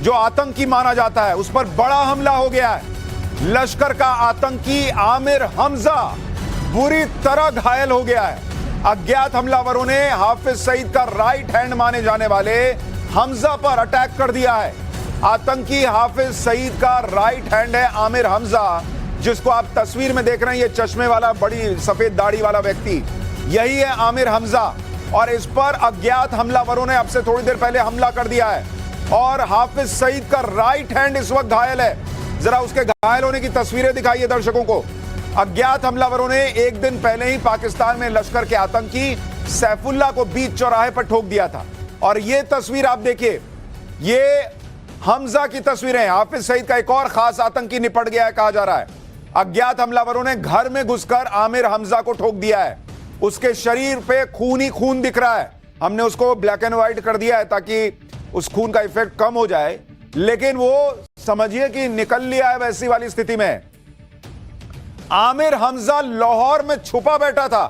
जो आतंकी माना जाता है, उस पर बड़ा हमला हो गया है। लश्कर का आतंकी आमिर हमजा बुरी तरह घायल हो गया है। अज्ञात हमलावरों ने हाफिज सईद का राइट हैंड माने जाने वाले हमजा पर अटैक कर दिया है। आतंकी हाफिज सईद का राइट हैंड है आमिर हमजा, जिसको आप तस्वीर में देख रहे हैं। ये चश्मे वाला, बड़ी सफेद दाढ़ी वाला व्यक्ति, यही है आमिर हमजा। और इस पर अज्ञात हमलावरों ने अब से थोड़ी देर पहले हमला कर दिया है और हाफिज सईद का राइट हैंड इस वक्त घायल है। जरा उसके घायल होने की तस्वीरें दिखाइए दर्शकों को। अज्ञात हमलावरों ने एक दिन पहले ही पाकिस्तान में लश्कर के आतंकी सैफुल्लाह को बीच चौराहे पर ठोक दिया था। और ये तस्वीर आप देखिए, ये हमजा की तस्वीरें हैं। हाफिज सईद का एक और खास आतंकी निपट गया है कहा जा रहा है। अज्ञात हमलावरों ने घर में घुसकर आमिर हमजा को ठोक दिया है। उसके शरीर पे खून ही खून दिख रहा है। हमने उसको ब्लैक एंड व्हाइट कर दिया है ताकि उस खून का इफेक्ट कम हो जाए, लेकिन वो समझिए कि निकल लिया है वैसी वाली स्थिति में। आमिर हमजा लाहौर में छुपा बैठा था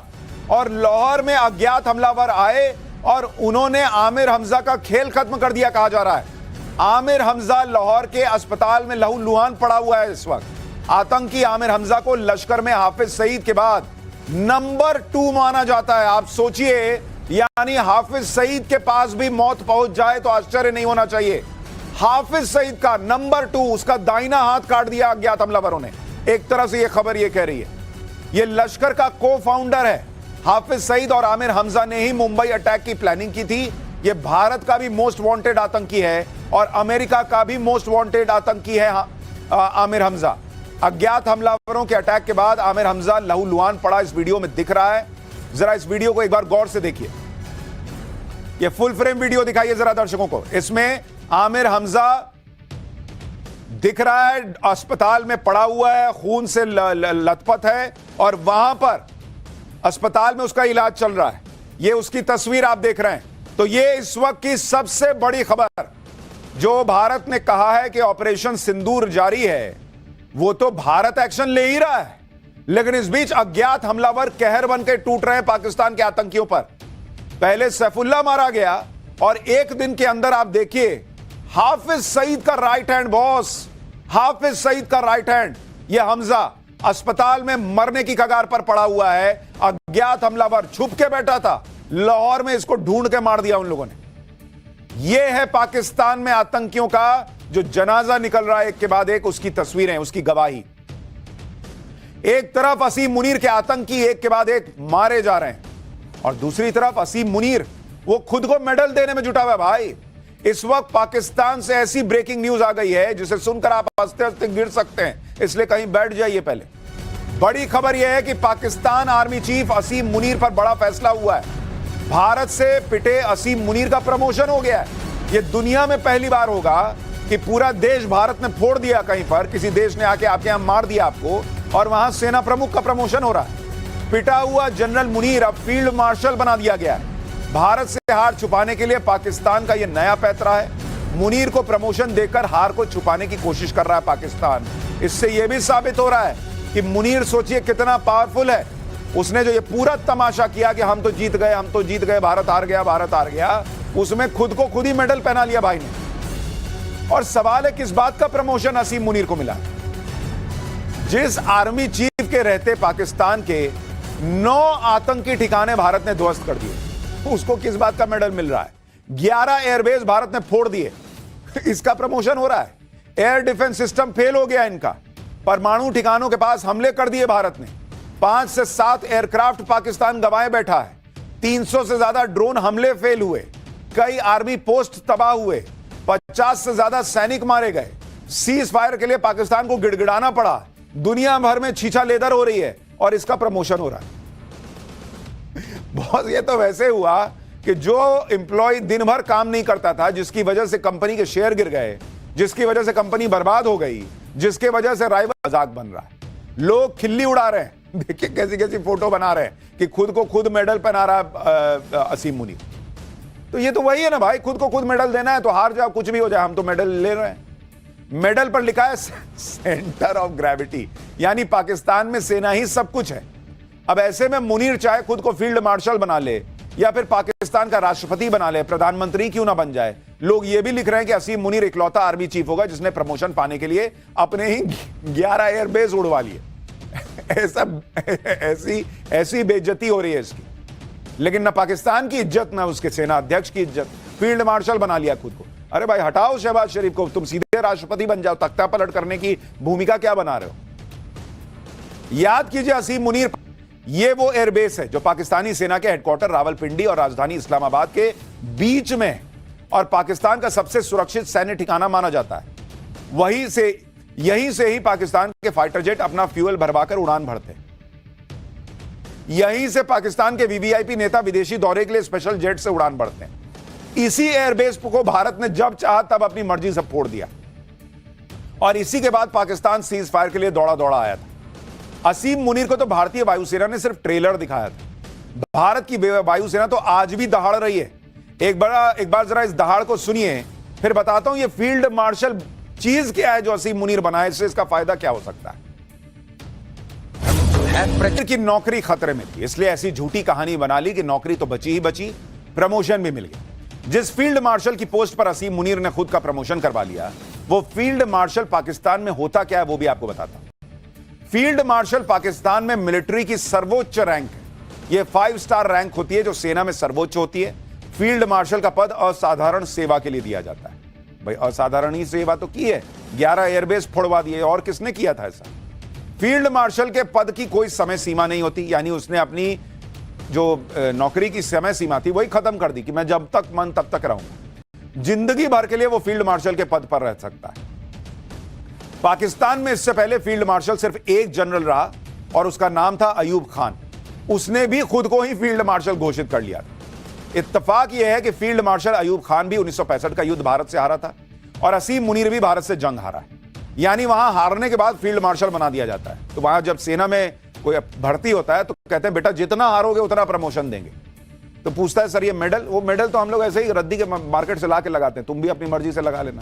और लाहौर में अज्ञात हमलावर आए और उन्होंने आमिर हमजा का खेल खत्म कर दिया कहा जा रहा है। आमिर हमजा लाहौर के अस्पताल में लहूलुहान पड़ा हुआ है इस वक्त। आतंकी आमिर हमजा को लश्कर में हाफिज सईद के बाद नंबर 2 माना जाता है। आप सोचिए, यानी हाफिज सईद के पास भी मौत पहुंच जाए तो आश्चर्य नहीं होना चाहिए। हाफिज सईद का नंबर 2, उसका दाहिना हाथ काट दिया अज्ञात हमलावरों ने। एक तरह से यह खबर यह कह रही है, यह लश्कर का को फाउंडर है। हाफिज सईद और आमिर हमजा ने ही मुंबई अटैक की प्लानिंग की थी। यह भारत का भी मोस्ट वांटेड आतंकी है और अमेरिका का भी मोस्ट वांटेड आतंकी है आमिर हमजा। अज्ञात हमलावरों के अटैक के बाद आमिर हमजा लहूलुहान पड़ा इस वीडियो में दिख रहा है। जरा इस वीडियो को एक बार गौर से देखिए। यह फुल फ्रेम वीडियो दिखाइए जरा दर्शकों को। इसमें आमिर हमजा दिख रहा है, अस्पताल में पड़ा हुआ है, खून से लथपथ है और वहां पर अस्पताल में उसका इलाज चल रहा है। यह उसकी तस्वीर आप देख रहे हैं। तो यह इस वक्त की सबसे बड़ी खबर, जो भारत ने कहा है कि ऑपरेशन सिंदूर जारी है, वो तो भारत एक्शन ले ही रहा है, लेकिन इस बीच अज्ञात हमलावर कहर बन के टूट रहे हैं पाकिस्तान के आतंकियों पर। पहले सैफुल्लाह मारा गया और एक दिन के अंदर आप देखिए हाफिज सईद का right hand, boss Hafiz Saeed का राइट हैंड, यह हमजा अस्पताल में मरने की कगार पर पड़ा हुआ है। अज्ञात हमलावर छुप के बैठा था, लाहौर में इसको ढूंढ के मार दिया उन लोगों ने। यह है पाकिस्तान में आतंकियों का जो जनाजा निकल रहा है एक के बाद एक, उसकी तस्वीरें, उसकी गवाही। एक तरफ असीम मुनीर के आतंकी एक के बाद एक मारे जा रहे हैं और दूसरी तरफ असीम मुनीर वो खुद को मेडल देने में जुटा हुआ है। भाई, इस वक्त पाकिस्तान से ऐसी ब्रेकिंग न्यूज आ गई है जिसे सुनकर आप हंसते हंसते गिर सकते हैं, इसलिए कहीं बैठ जाइए। पहले बड़ी खबर यह है कि पाकिस्तान आर्मी चीफ असीम मुनीर पर बड़ा फैसला हुआ है। भारत से पिटे असीम मुनीर का प्रमोशन हो गया है। यह दुनिया में पहली बार होगा कि पूरा देश भारत ने फोड़ दिया, कहीं पर किसी देश ने आके आपके यहां मार दिया आपको, और वहां सेना प्रमुख का प्रमोशन हो रहा है। पिटा हुआ जनरल मुनीर अब फील्ड मार्शल बना दिया गया है। भारत से हार छुपाने के लिए पाकिस्तान का यह नया पैतरा है। मुनीर को प्रमोशन देकर हार को छुपाने की कोशिश कर रहा है पाकिस्तान। इससे यह भी साबित हो रहा है कि मुनीर सोचिए कितना पावरफुल है। उसने जो ये पूरा तमाशा किया कि हम तो जीत गए, हम तो जीत गए, भारत हार गया, भारत हार गया, उसमें खुद को खुद ही मेडल पहना लिया भाई ने। और सवाल है किस बात का प्रमोशन असीम मुनीर को मिला? जिस आर्मी चीफ के रहते पाकिस्तान के 9 आतंकी ठिकाने भारत ने ध्वस्त कर दिए, उसको किस बात का मेडल मिल रहा है? 11 एयरबेस भारत ने फोड़ दिए, इसका प्रमोशन हो रहा है। एयर डिफेंस सिस्टम फेल हो गया इनका, परमाणु ठिकानों के पास हमले कर दिए भारत ने। 5 से 7 एयरक्राफ्ट पाकिस्तान गंवाए बैठा है। 300 से ज्यादा ड्रोन हमले फेल हुए, कई आर्मी पोस्ट तबाह हुए, 50 से ज्यादा सैनिक मारे गए। सीज फायर के लिए पाकिस्तान को गिड़गिड़ाना पड़ा। दुनिया भर में छीछा लेदर हो रही है और इसका प्रमोशन हो रहा है। बहुत, ये तो वैसे हुआ कि जो एम्प्लॉय दिन भर काम नहीं करता था, जिसकी वजह से कंपनी के शेयर गिर गए, जिसकी वजह से कंपनी बर्बाद हो गई, जिसके वजह से राइवल मजाक बन रहा है, लोग खिल्ली उड़ा रहे हैं। देखिए कैसी कैसी फोटो बना रहे हैं कि खुद को खुद मेडल पहना रहा है असीम मुनीर। तो ये तो वही है ना भाई, खुद को खुद मेडल देना है तो हार जाओ, कुछ भी हो जाए, हम तो मेडल ले रहे हैं। मेडल पर लिखा है सेंटर ऑफ ग्रेविटी, यानी पाकिस्तान में सेना ही सब कुछ है। अब ऐसे में मुनीर चाहे खुद को फील्ड मार्शल बना ले या फिर पाकिस्तान का राष्ट्रपति बना ले, प्रधानमंत्री क्यों ना बन जाए। लोग ये भी लिख रहे हैं कि असीम मुनीर इकलौता आर्मी चीफ होगा जिसने प्रमोशन पाने के लिए अपने ही 11 एयरबेस उड़वा लिए। ऐसी बेइज्जती हो रही है इसकी। लेकिन ना पाकिस्तान की इज्जत, ना उसके सेना अध्यक्ष की इज्जत, फील्ड मार्शल बना लिया खुद को। अरे भाई हटाओ शहबाज शरीफ को, तुम सीधे राष्ट्रपति बन जाओ। तख्ता पलट करने की भूमिका क्या बना रहे हो। याद कीजिए असीम मुनीर, ये वो एयरबेस है जो पाकिस्तानी सेना के हेडक्वार्टर रावलपिंडी और राजधानी इस्लामाबाद के बीच में और पाकिस्तान का सबसे सुरक्षित सैन्य ठिकाना माना जाता है। यहीं से ही पाकिस्तान के फाइटर जेट अपना फ्यूल भरवाकर उड़ान भरते हैं। यहीं से पाकिस्तान के वीवीआईपी नेता विदेशी दौरे के लिए स्पेशल जेट से उड़ान भरते हैं। इसी एयरबेस को भारत ने जब चाहा तब अपनी मर्जी से फोड़ दिया और इसी के बाद पाकिस्तान सीज फायर के लिए दौड़ा दौड़ा आया था। असीम मुनीर को तो भारतीय वायुसेना ने सिर्फ ट्रेलर दिखाया था। भारत की वायुसेना तो आज भी दहाड़ रही है। एक बार जरा इस दहाड़ को सुनिए, फिर बताता हूं ये फील्ड मार्शल चीज क्या है जो असीम मुनीर बनाए, इससे इसका फायदा क्या हो सकता है। की नौकरी खतरे में थी, इसलिए ऐसी झूठी कहानी बना ली कि नौकरी तो बची ही बची, प्रमोशन भी मिल गया। जिस फील्ड मार्शल की पोस्ट पर असीम मुनीर ने खुद का प्रमोशन करवा लिया, वो फील्ड मार्शल पाकिस्तान में होता क्या है वो भी आपको बताता हूं। फील्ड मार्शल पाकिस्तान में मिलिट्री की सर्वोच्च रैंक है। यह 5 स्टार रैंक होती है जो सेना में सर्वोच्च होती है। फील्ड मार्शल का पद असाधारण सेवा के लिए दिया जाता है। भाई असाधारण ही सेवा तो की है, 11 एयरबेस फोड़वा दिए, और किसने किया था ऐसा। फील्ड मार्शल के पद की कोई समय सीमा नहीं होती, यानी उसने अपनी जो नौकरी की समय सीमा थी वही खत्म कर दी कि मैं जब तक मन तब तक रहूंगा। जिंदगी भर के लिए वो फील्ड मार्शल के पद पर रह सकता है। पाकिस्तान में इससे पहले फील्ड मार्शल सिर्फ एक जनरल रहा और उसका नाम था अयूब खान। उसने भी खुद को ही फील्ड मार्शल घोषित कर लिया था। इत्तेफाक यह है कि फील्ड मार्शल अयूब खान भी 1965 का युद्ध भारत से हारा था और असीम मुनीर भी भारत से जंग हारा है। यानी वहां हारने के बाद फील्ड मार्शल बना दिया जाता है। तो वहां जब सेना में कोई भर्ती होता है तो कहते हैं बेटा जितना हारोगे उतना प्रमोशन देंगे। तो पूछता है सर ये मेडल, वो मेडल तो हम लोग ऐसे ही रद्दी के मार्केट से ला के लगाते हैं, तुम भी अपनी मर्जी से लगा लेना।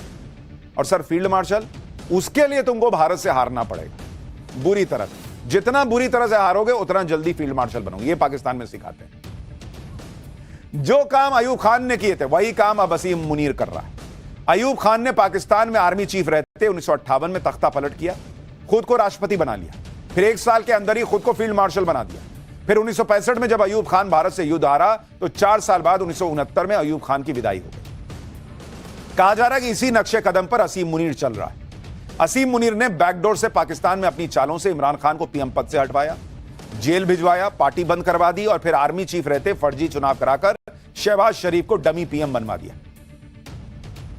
और सर फील्ड मार्शल, उसके लिए तुमको भारत से हारना पड़ेगा बुरी तरह से। जितना बुरी तरह से हारोगे उतना जल्दी फील्ड मार्शल बनोगे। ये पाकिस्तान में सिखाते हैं। जो काम अयूब खान ने किए थे वही काम अब असीम मुनीर कर रहा है। अयूब खान ने पाकिस्तान में आर्मी चीफ रहते 1958 में तख्ता पलट किया, खुद को राष्ट्रपति बना लिया, फिर 1 साल के अंदर ही खुद को फील्ड मार्शल बना दिया। फिर 1965 में जब अयूब खान भारत से युद्ध हारा तो 4 साल बाद 1969 में अयूब खान की विदाई हो गई। कहा जा रहा है कि इसी नक्शे कदम पर असीम मुनीर चल रहा है। असीम मुनीर ने बैकडोर से पाकिस्तान में अपनी चालों से इमरान खान को पीएम पद से हटवाया, जेल भिजवाया, पार्टी बंद करवा दी और फिर आर्मी चीफ रहते फर्जी चुनाव कराकर शहबाज शरीफ को डमी पीएम बनवा दिया।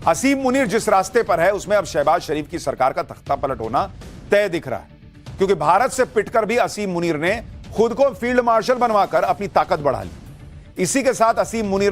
असीम मुनीर जिस रास्ते पर है उसमें अब शहबाज शरीफ की सरकार का तख्ता पलट होना तय दिख रहा है, क्योंकि भारत से पिटकर भी असीम मुनीर ने खुद को फील्ड मार्शल बनवाकर अपनी ताकत बढ़ा ली। इसी के साथ असीम मुनीर